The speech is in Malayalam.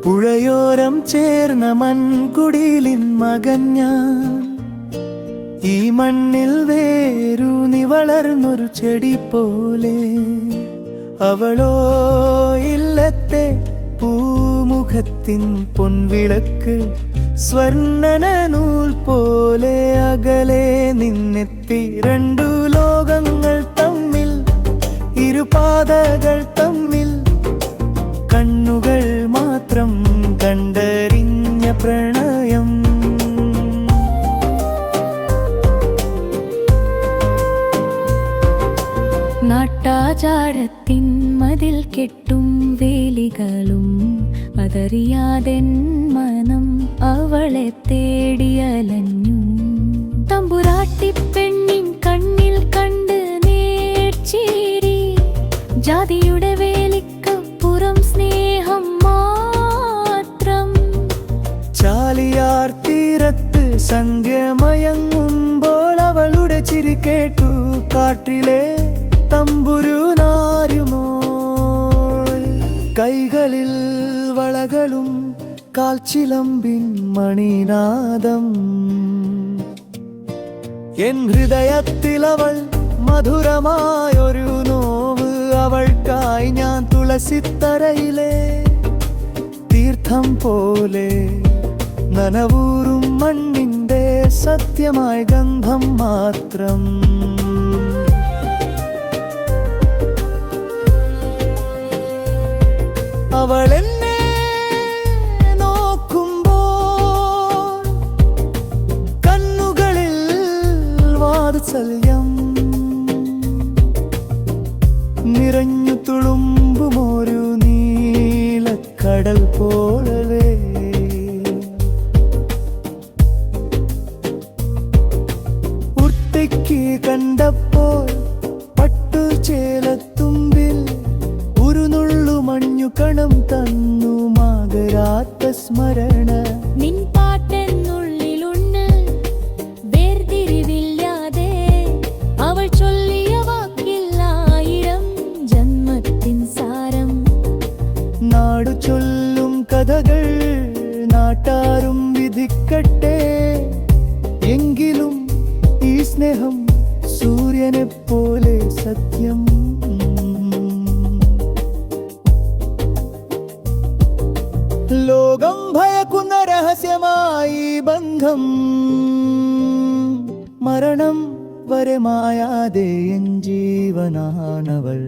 പുഴയോരം ചേർന്ന മൺകുടിലിൻ മകൻ ഞാൻ. ഈ മണ്ണിൽ വേരൂന്നി വളർന്നൊരു ചെടി പോലെ. അവളോ ഇല്ലത്തെ പൂമുഖത്തിൻ പൊൻവിളക്ക്, സ്വർണ്ണന നൂൽ പോലെ അകലെ നിന്നെത്തി. രണ്ടു ലോകങ്ങൾ തമ്മിൽ, ഇരുപാതകൾ തമ്മിൽ, കണ്ണുകൾ മാത്രം കണ്ടറിഞ്ഞ പ്രണയം. നാട്ടാചാരത്തിൻ മതിൽ കെട്ടും വേലികളും അതറിയാതെൻ മനം അവളെ തേടിയലഞ്ഞു. തമ്പുരാട്ടി പെണ്ണിൻ കണ്ണിൽ കണ്ട് നേർച്ചേരി, ജാതിയുടെ വേലിക്കപ്പുറം സ്നേഹം മാത്രം. ചാലിയാർ തീരത്ത് സന്ധ്യമയങ്ങുമ്പോൾ അവളുടെ ചിരി കേട്ടു കാട്ടിലെ തമ്പുരു നാരുമോ. കൈകളിൽ വളകളും കാൽച്ചിലമ്പിൻ മണിനാദം. N ഹൃദയത്തിലവൾ മധുരമായൊരു now. അവൾക്കായി ഞാൻ തുളസിത്തറയിലെ തീർത്ഥം പോലെ, നനവൂറും മണ്ണിന്റെ സത്യമായ ഗന്ധം മാത്രം. അവൾ എന്നെ നോക്കുമ്പോൾ കണ്ണുകളിൽ വാത്സല്യം നിറഞ്ഞു തുളുമ്പുമൊരു നീലക്കടൽ പോലവേ. ഉർത്തിക്ക് കണ്ടപ്പോൾ പട്ടുചേലത്തുമ്പിൽ ഒരു നുള്ളു മഞ്ഞു കണം തന്നു മാകരാത്ത സ്മരണ. നിൻ പാട്ടെന്നുള്ളിലുണ്ട് വേർതിരിവില്ലാതെ, അവൾ ചൊല്ലിയ വാക്കില്ലായിരം ജന്മത്തിൻ സാരം. നാടു ചൊല്ലും കഥകൾ നാട്ടാരും വിധിക്കട്ടെ, എങ്കിലും ഈ സ്നേഹം സൂര്യനെ പോലെ സത്യം. ലോകം ഭയക്കുന്ന രഹസ്യമായി ബന്ധം, മരണം വരെ മായാതെ എൻ ജീവനാണവൾ.